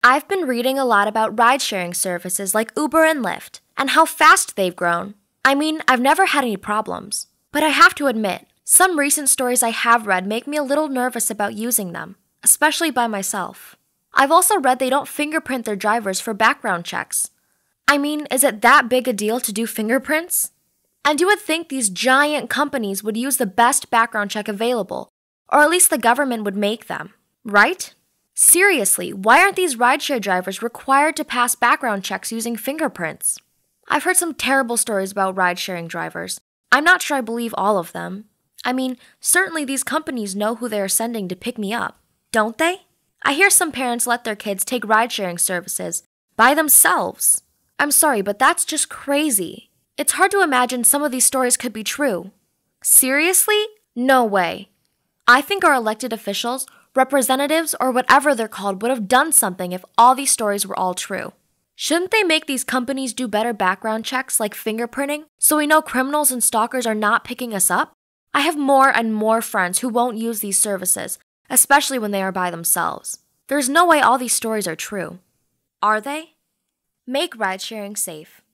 I've been reading a lot about ride-sharing services like Uber and Lyft and how fast they've grown. I mean, I've never had any problems. But I have to admit, some recent stories I have read make me a little nervous about using them, especially by myself. I've also read they don't fingerprint their drivers for background checks. I mean, is it that big a deal to do fingerprints? And you would think these giant companies would use the best background check available, or at least the government would make them, right? Seriously, why aren't these rideshare drivers required to pass background checks using fingerprints? I've heard some terrible stories about ride-sharing drivers. I'm not sure I believe all of them. I mean, certainly these companies know who they are sending to pick me up, don't they? I hear some parents let their kids take ride-sharing services by themselves. I'm sorry, but that's just crazy. It's hard to imagine some of these stories could be true. Seriously? No way. I think our elected officials, representatives, or whatever they're called would have done something if all these stories were all true. Shouldn't they make these companies do better background checks like fingerprinting so we know criminals and stalkers are not picking us up? I have more and more friends who won't use these services, especially when they are by themselves. There's no way all these stories are true. Are they? Make ride-sharing safe.